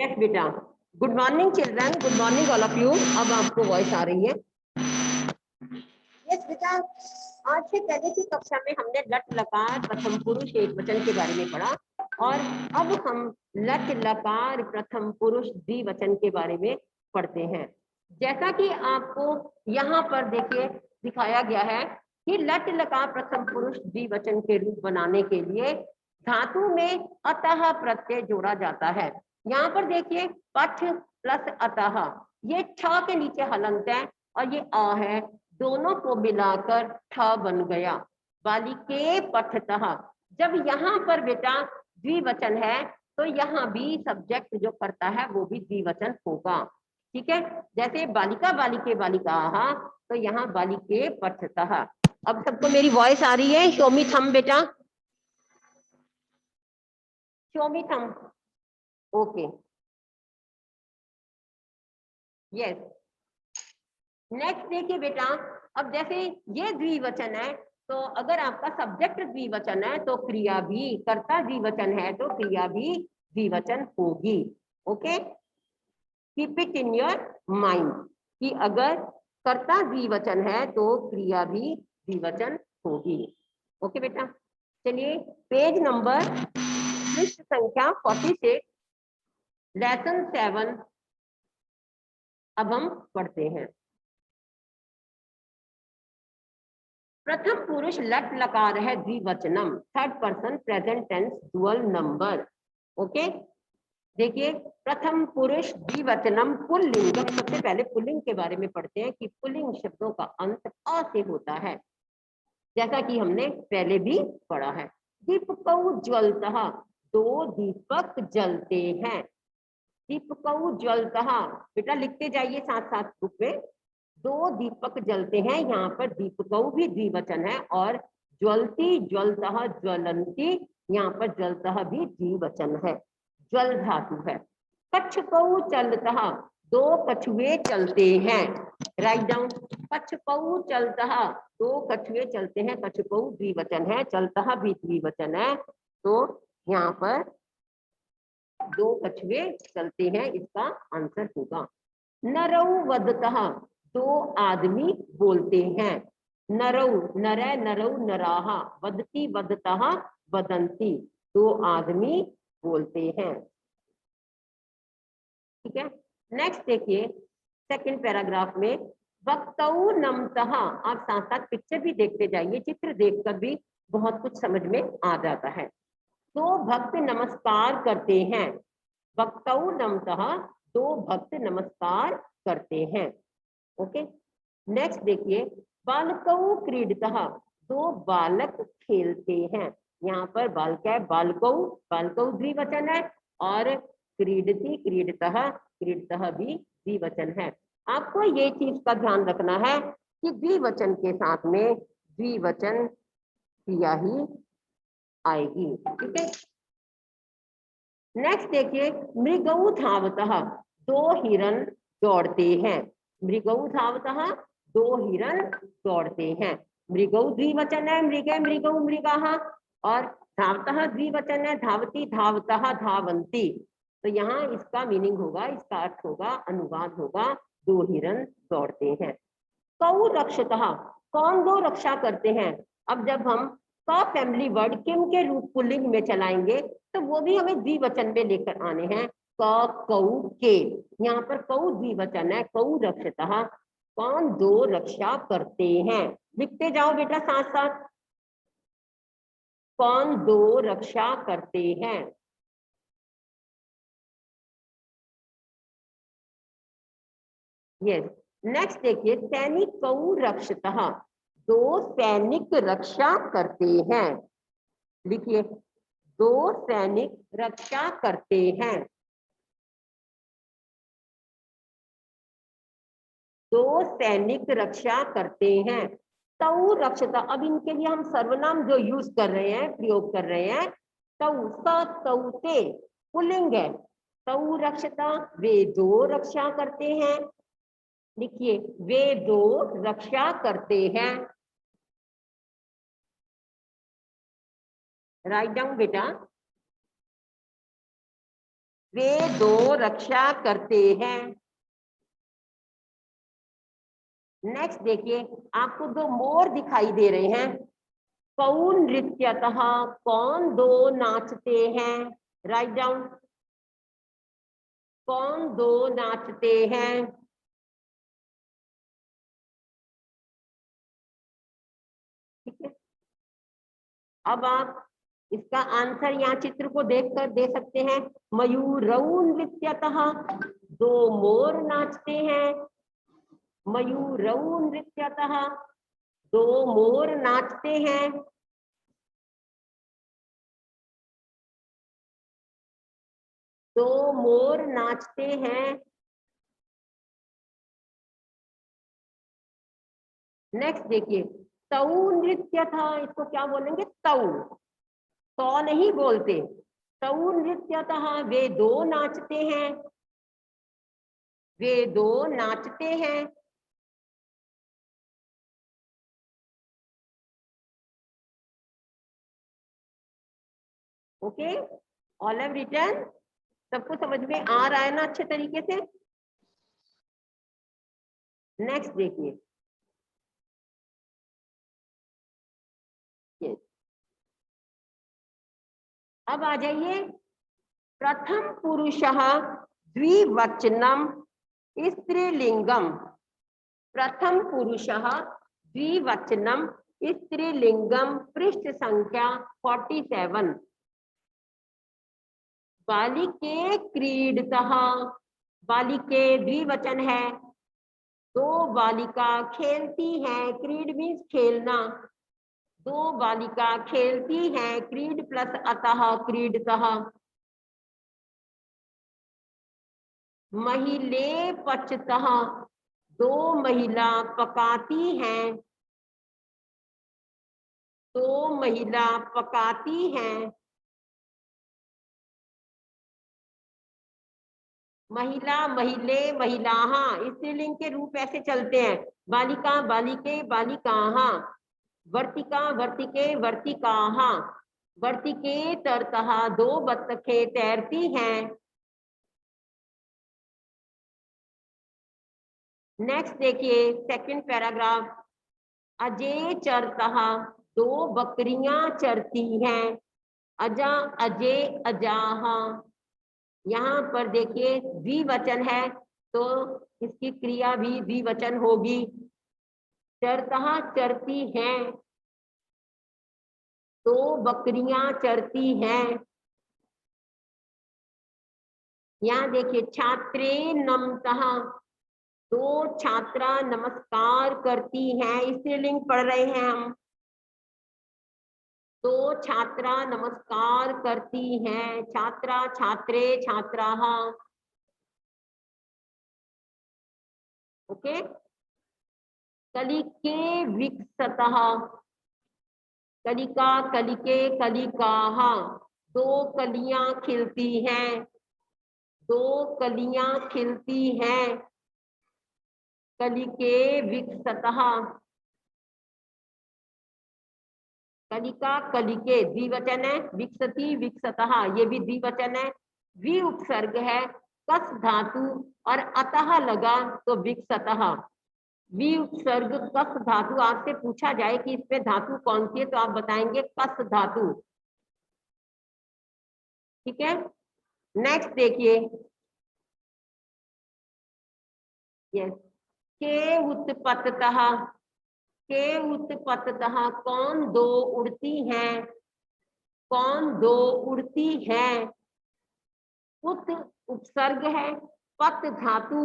Yes बेटा, good morning children, good morning all of you. अब आपको वॉइस आ रही है? यस बेटा, आज से पहले की कक्षा में हमने लट लकार प्रथम पुरुष एक वचन के बारे में पढ़ा और अब हम लट लकार प्रथम पुरुष द्विवचन के बारे में पढ़ते हैं। जैसा कि आपको यहाँ पर देखिए दिखाया गया है कि लट लकार प्रथम पुरुष द्विवचन के रूप बनाने के लिए धातु में अतः प्रत्यय जोड़ा जाता है। यहाँ पर देखिए पठ प्लस अतः, ये छ के नीचे हलंत है और ये अ है, दोनों को मिलाकर ठ बन गया। बालिके पठतः। जब यहाँ पर बेटा द्विवचन है तो यहाँ भी सब्जेक्ट जो करता है वो भी द्विवचन होगा। ठीक है, जैसे बालिका बालिके बालिका, तो यहाँ बालिके पठतः। अब सबको मेरी वॉइस आ रही है? शो मी थंब बेटा, show me thumb. Okay, yes. Next देखिए बेटा, अब जैसे ये द्विवचन है तो अगर आपका सब्जेक्ट द्विवचन है तो क्रिया भी, कर्ता द्विवचन है तो क्रिया भी द्विवचन होगी। Okay, keep it in your mind कि अगर कर्ता द्विवचन है तो क्रिया भी द्विवचन होगी। ओके बेटा, चलिए पेज नंबर पृष्ठ संख्या 46 लेसन 7 अब हम पढ़ते हैं। प्रथम पुरुष लट लकार है द्विवचनम, third person present tense dual number. Okay, देखिए प्रथम पुरुष द्विवचनम पुल्लिंग। सबसे पहले पुल्लिंग के बारे में पढ़ते हैं कि पुल्लिंग शब्दों का अंत अ से होता है, जैसा कि हमने पहले भी पढ़ा है। दीपकौ ज्वलतः, दो दीपक जलते हैं। दीपकौ ज्वलतः, बेटा लिखते जाइए साथ साथ बुक में। दो दीपक जलते हैं, यहाँ पर दीपकौ भी द्विवचन है और ज्वलती ज्वलतः ज्वलंती, यहाँ पर ज्वलतः भी द्विवचन है, ज्वल धातु है। कच्छपौ चलतः, दो कछुए चलते हैं। राइट डाउन, कच्छपौ चलतः, दो कछुए चलते हैं। कच्छपौ द्विवचन है, चलतः भी द्विवचन है, तो यहाँ पर दो कछुए चलते हैं, इसका आंसर होगा। नरौ वदतः, दो आदमी बोलते हैं। नरौ नरै नरौ नराहा, वदती वदतः वदंती, दो आदमी बोलते हैं। ठीक है, नेक्स्ट देखिए सेकंड पैराग्राफ में वक्तौ नमतः। आप साथ साथ पिक्चर भी देखते जाइए, चित्र देखकर भी बहुत कुछ समझ में आ जाता है। दो भक्त नमस्कार करते हैं। वक्तौ नमतः, दो भक्त नमस्कार करते हैं। ओके, नेक्स्ट देखिए बालकौ क्रीडतः, दो बालक खेलते हैं। यहाँ पर बालक है, बालकौ, बालकौ द्विवचन है और क्रीडति क्रीडतः, क्रीडतः भी द्विवचन है। आपको ये चीज का ध्यान रखना है कि द्विवचन के साथ में द्विवचन क्रिया ही आएगी। ठीक है, नेक्स्ट देखिए मृगौ धावतः, दो हिरन दौड़ते हैं। मृगौ धावतः, दो हिरन दौड़ते हैं। मृगौ द्विवचन है, मृगे मृगौ मृगाः, और धावतः द्विवचन है, धावती धावतः धावंती। तो यहाँ इसका मीनिंग होगा, इसका अर्थ होगा, अनुवाद होगा, दो हिरन दौड़ते हैं। कौ रक्षतः, कौन दो रक्षा करते हैं। अब जब हम क फैमिली वर्ड किम के रूप पुल्लिंग में चलाएंगे तो वो भी हमें द्विवचन में लेकर आने हैं। क कौ के, यहाँ पर कौ द्विवचन है, कौ रक्षतः, कौन दो रक्षा करते हैं। लिखते जाओ बेटा साथ साथ, कौन दो रक्षा करते हैं। यस, नेक्स्ट देखिए सैनिकौ रक्षतः, दो सैनिक रक्षा करते हैं। लिखिए, दो सैनिक रक्षा करते हैं। दो सैनिक रक्षा करते हैं। तौ रक्षता, अब इनके लिए हम सर्वनाम जो यूज कर रहे हैं, प्रयोग कर रहे हैं, तौ स तौते पुल्लिंग है। तौ रक्षता, वे दो रक्षा करते हैं। लिखिए, वे दो रक्षा करते हैं। राइट डाउन बेटा, वे दो रक्षा करते हैं। नेक्स्ट देखिए, आपको दो मोर दिखाई दे रहे हैं। कौन नृत्यतः, कौन दो नाचते हैं। राइट डाउन, कौन दो नाचते हैं। ठीक है, अब आप इसका आंसर यहाँ चित्र को देखकर दे सकते हैं। मयूरौ नृत्यतः, दो मोर नाचते हैं। मयूरौ नृत्यतः, दो मोर नाचते हैं। दो मोर नाचते हैं। नेक्स्ट देखिए, तौ नृत्य था, इसको क्या बोलेंगे, तौ। तो नहीं बोलते, तौ नृत्यतः, वे दो नाचते हैं। वे दो नाचते हैं। Okay, all have written. सबको समझ में आ रहा है ना अच्छे तरीके से। नेक्स्ट देखिए, अब आ जाइए, प्रथम पुरुषः द्विवचनम स्त्रीलिंगम। प्रथम पुरुषः द्विवचनम स्त्रीलिंगम, पृष्ठ संख्या 47। बालिके क्रीडतः, बालिके द्विवचन है। दो बालिका खेलती हैं, क्रीड मीन्स खेलना। दो बालिका खेलती हैं, क्रीड प्लस अतः, क्रीडतः। महिले पचतः, दो महिला पकाती हैं। दो महिला पकाती हैं। महिला, महिले, महिलाः, स्त्रीलिंग के रूप ऐसे चलते हैं। बालिका, बालिके, बालिकाः। वर्तिका, वर्तिके, वर्तिकाः। वर्तिके तरतः, दो बत्तखें तैरती हैं। नेक्स्ट देखिए, सेकंड पैराग्राफ। अजय चरतः, दो बकरियां चरती हैं। अजा, अजय, अजाह। यहाँ पर देखिए द्विवचन है, तो इसकी क्रिया भी द्विवचन होगी। चरतः, चरती हैं। दो बकरियां चरती हैं। यहाँ देखिए, छात्रे नमतः, दो छात्रा नमस्कार करती हैं। स्त्रीलिंग पढ़ रहे हैं हम। दो छात्रा नमस्कार करती हैं। छात्रा, छात्रे, छात्राः। ओके, कलिके विकसतः, कलिका, कलिके, कलिकाः। दो कलियां खिलती हैं। दो कलियां खिलती हैं। कलिके विकसतः। कलिका, कलिके द्विवचन है। विकसती, विकसतः, ये भी द्विवचन है। वि उपसर्ग है, कस धातु और अतः लगा तो विकसतः। वि उपसर्ग कस धातु, आपसे पूछा जाए कि इसमें धातु कौन सी है तो आप बताएंगे कस धातु। ठीक है, नेक्स्ट देखिए, यस, के उत्पत्तः, के उत्पत्तः, कौन दो उड़ती हैं। कौन दो उड़ती हैं। उत उपसर्ग है, पत धातु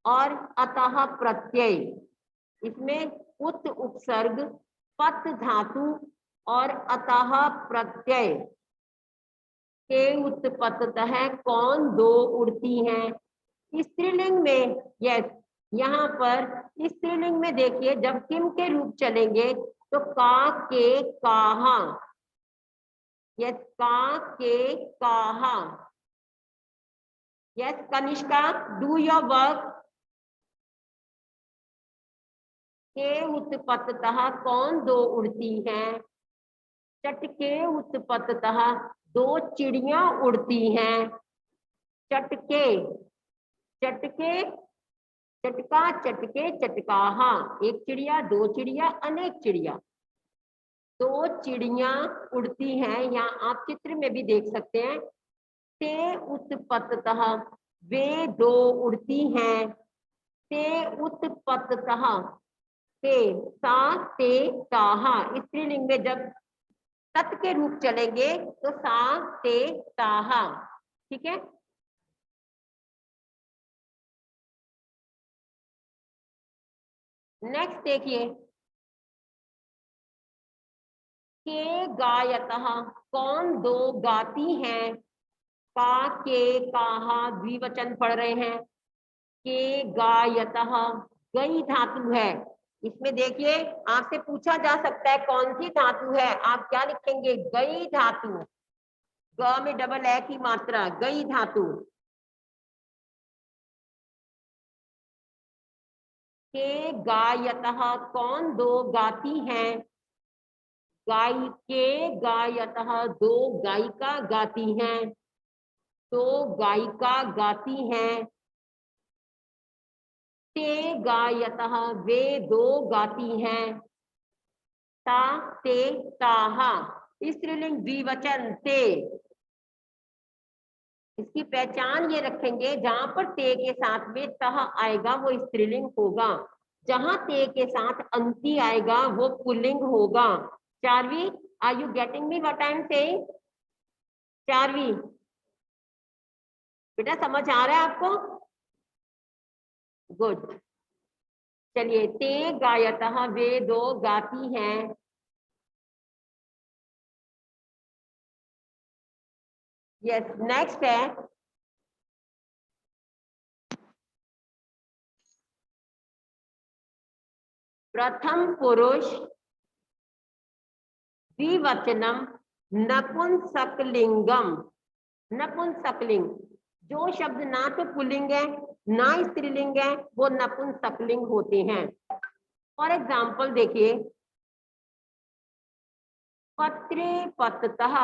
और अतः प्रत्यय। इसमें उत उपसर्ग, पत धातु और अतः प्रत्यय। के उत्पत्तः, कौन दो उड़ती हैं। स्त्रीलिंग में, यस, यहाँ पर स्त्रीलिंग में देखिए, जब किम के रूप चलेंगे तो का, के, काहा। यस, का, के, काहा। Yes, Kanishka, do your work. के उत्पत्तः, कौन दो उड़ती हैं। चट के उत्पत्तः, दो चिड़ियां उड़ती हैं। चटके, चटके, चटका, चटके, चटकाहा। एक चिड़िया, दो चिड़िया, अनेक चिड़िया। दो चिड़िया उड़ती हैं, यहाँ आप चित्र में भी देख सकते हैं। ते उत्पत्तः, वे दो उड़ती हैं। ते उत्पत्तः, ते, सा, ते, ताहा। स्त्रीलिंग में जब तत् के रूप चलेंगे तो सा, ते, ताहा। ठीक है। नेक्स्ट देखिए, के गायतः, कौन दो गाती हैं। का, के, काहा द्विवचन पढ़ रहे हैं। के गायतः, गई धातु है। इसमें देखिए आपसे पूछा जा सकता है कौन सी धातु है, आप क्या लिखेंगे, गई धातु। ग में डबल ए की मात्रा, गई धातु। के गायतः, कौन दो गाती हैं। गाय, के गायतः, दो गायिका गाती हैं। तो गायिका गाती हैं। ते गायतः, वे दो गाती हैं। ता, ते, ताहा। स्त्रीलिंग द्विवचन ते। इसकी पहचान ये रखेंगे, जहां पर ते के साथ में तह आएगा वो स्त्रीलिंग होगा, जहां ते के साथ अंति आएगा वो पुल्लिंग होगा। Charvi, are you getting me what I am saying? Charvi, बेटा समझ आ रहा है आपको? गुड। चलिए, ते गायतः, वे दो गाती हैं। यस, नेक्स्ट है प्रथम पुरुष द्विवचनम नपुंसकलिंगम। नपुंसकलिंग, जो शब्द ना तो पुल्लिंग है ना स्त्रीलिंग है वो नपुंसकलिंग होते हैं। फॉर एग्जाम्पल देखिए, पत्रे पततः,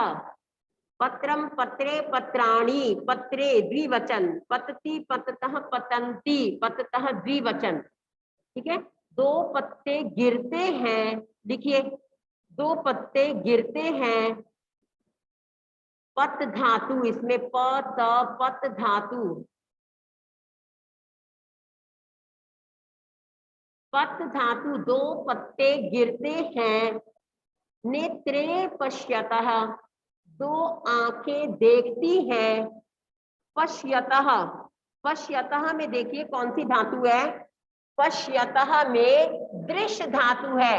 पत्रम, पत्रे, पत्राणि, पत्रे द्विवचन, पतति, पततः, पतंती, पततः द्विवचन। ठीक है। दो पत्ते गिरते हैं, लिखिए, दो पत्ते गिरते हैं। पत धातु, इसमें प, त, पत धातु। पत धातु, दो पत्ते गिरते हैं। नेत्रे पश्यतः, दो आंखें देखती हैं। पश्यतः, पश्यतः में देखिए कौन सी धातु है, पश्यतः में दृश्य धातु है।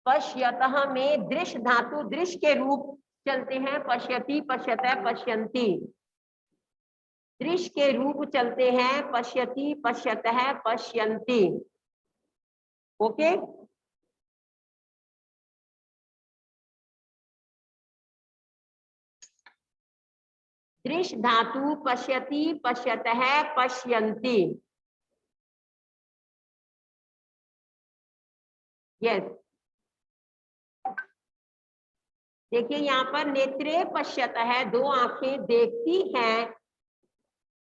पश्यतः में दृश्य धातु, दृश्य के रूप चलते हैं, पश्यति, पश्यतः, पश्यन्ति। दृश्य के रूप चलते हैं, पश्यति, पश्यतः, पश्यन्ति। ओके। दृश्य धातु, पश्यति, पश्यतः, पश्यन्ति। यस, देखिए यहाँ पर नेत्रे पश्यतः, दो आंखें देखती हैं।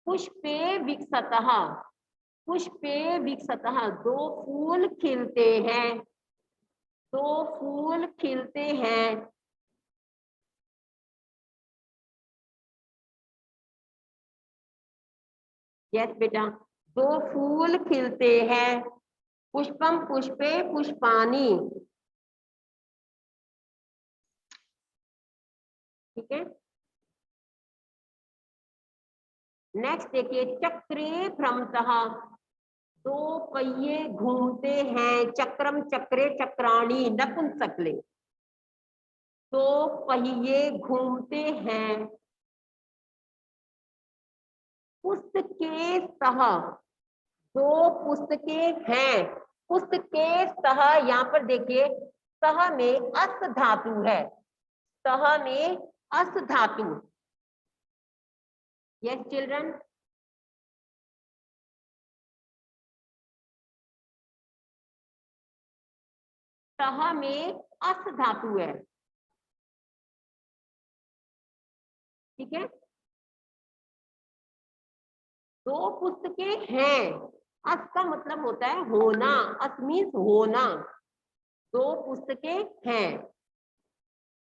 पुष्पे विकसतः, पुष्पे विकसतः, दो फूल खिलते हैं। दो फूल खिलते हैं। यस बेटा, दो फूल खिलते हैं। पुष्पम पुष्पे पुष्पानी। ठीक है। नेक्स्ट देखिए, चक्रे भ्रमतः, दो पहिए घूमते हैं। चक्रम, चक्रे, चक्राणी नपुंसकलिंग। दो पहिए घूमते हैं। पुस्तके सह, दो पुस्तकें हैं। पुस्तके सह, यहाँ पर देखिए सह में अस धातु है। सह में अस धातु। यस चिल्ड्रन, सह में अस धातु है। ठीक है। दो पुस्तकें हैं, अस का मतलब होता है होना, अस मीन्स होना, दो पुस्तकें हैं।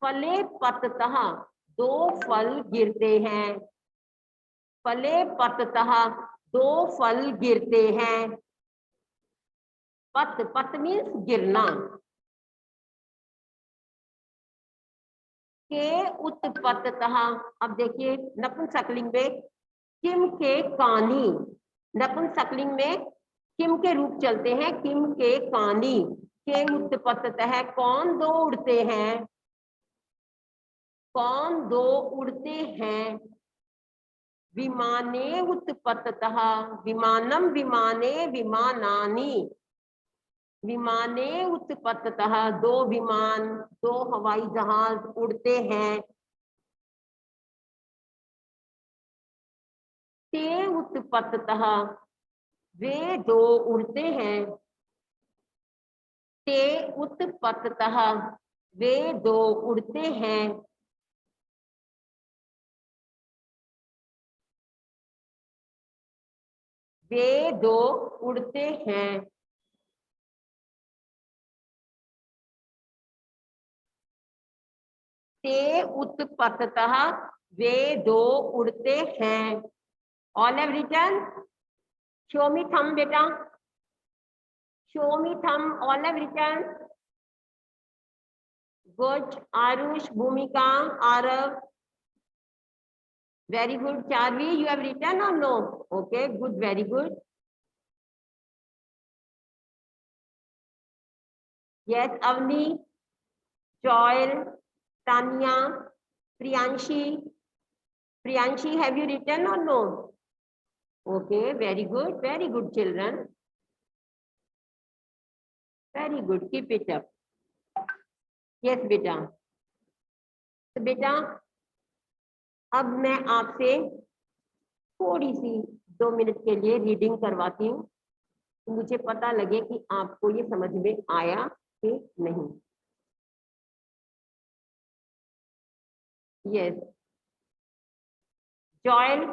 फले पततः, दो फल गिरते हैं, फले पततः, दो फल गिरते हैं। पत, पत मीन्स गिरना। के उत्पत्तः, अब देखिए नपुंसकलिंग में किम के कानी, नपुंसकलिंग में किम के रूप चलते हैं, किम के कानी। के उत्पत्तः, कौन दो उड़ते हैं, कौन दो उड़ते हैं। विमाने उत्पत्तः, विमानम विमाने विमानानि, विमाने उत्पत्तः, दो विमान, दो हवाई जहाज उड़ते हैं। ते उत्पत्तः, वे दो उड़ते हैं। ते उत्पत्तः, वे दो उड़ते हैं। वे दो उड़ते हैं। ते उत्पत्तः, वे दो उड़ते हैं। All have written, show me thumb बेटा, show me thumb, all have written. Good, Aarush, Bhumika, Aarav, very good. Charvi, you have written or no? Okay, good, very good. Yes, Avni, Joel, Tanya, Priyanshi. Priyanshi, have you written or no? Okay, very good children. Very good, keep it up. Yes, beta. तो बेटा अब मैं आपसे थोड़ी सी 2 minute के लिए reading करवाती हूँ, तो मुझे पता लगे कि आपको ये समझ में आया कि नहीं। यस, जॉयल,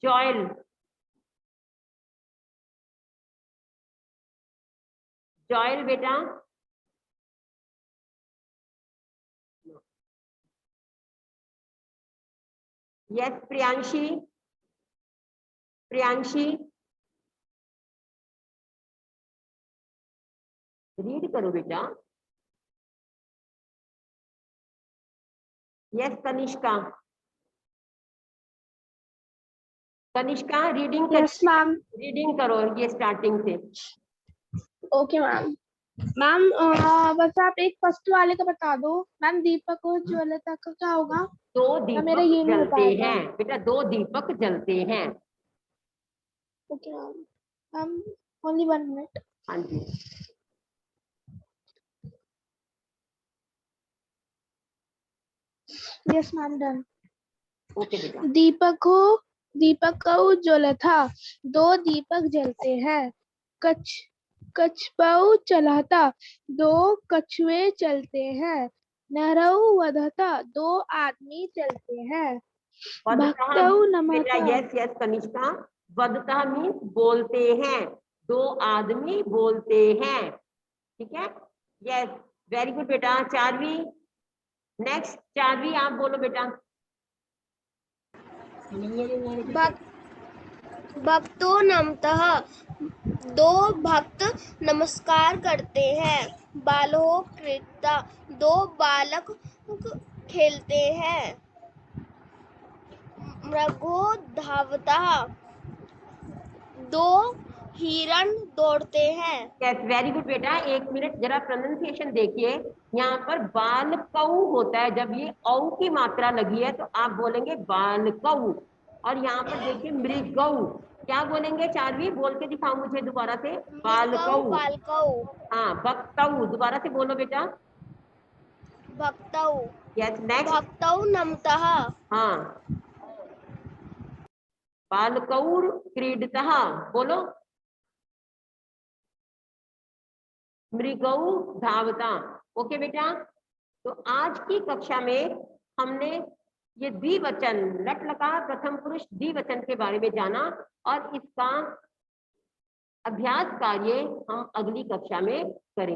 जॉयल, जॉयल बेटा। यस, प्रियांशी, प्रियांशी रीड करो बेटा। यस, कनिष्का, कनिष्का रीडिंग कर, यस मैम। रीडिंग करो ये स्टार्टिंग से। Okay ma'am. मैम बस आप एक फर्स्ट वाले का बता दो मैम, दीपक और ज्वलता का क्या होगा? दो मेरा दीपक ये नहीं हो जलते पाएगा। हैं बेटा, दो दीपक जलते हैं। Okay ma'am. Ma'am only 1 minute. हाँ जी, यस मैम, डन। ओके बेटा। दीपक उज्ज्वल था, दो दीपक जलते हैं। कछुआ चलाता, दो कछुए चलते हैं। नरऊ वधता, दो आदमी चलते हैं। वदतः भक्तऊ बेटा, नमता। यस यस कनिष्का, वदतः मीन्स बोलते हैं, दो आदमी बोलते हैं। ठीक है, यस, वेरी गुड बेटा। चारवी, नेक्स्ट चारवी आप बोलो बेटा। भक्तो नमतः, दो भक्त नमस्कार करते हैं। बालो क्रीडता, दो बालक खेलते हैं। मृगो धावता, दो हिरण दौड़ते हैं। यस, वेरी गुड बेटा। 1 मिनट जरा प्रोनाउंसिएशन देखिए, यहाँ पर बालकऊ होता है, जब ये औ की मात्रा लगी है तो आप बोलेंगे बालकऊ, और यहाँ पर देखिए मृगऊ, क्या बोलेंगे चारवी, बोल के दिखाओ मुझे दोबारा से। बालकऊ, बालकऊ, हाँ, भक्तऊ, दोबारा से बोलो बेटा। भक्तऊ। Yes, next. भक्तऊ नमतः, हाँ, बालकौर क्रीडतः, बोलो। मृगऊ धावता। ओके बेटा, तो आज की कक्षा में हमने ये द्विवचन लट लकार प्रथम पुरुष द्विवचन के बारे में जाना और इसका अभ्यास कार्य हम अगली कक्षा में करेंगे।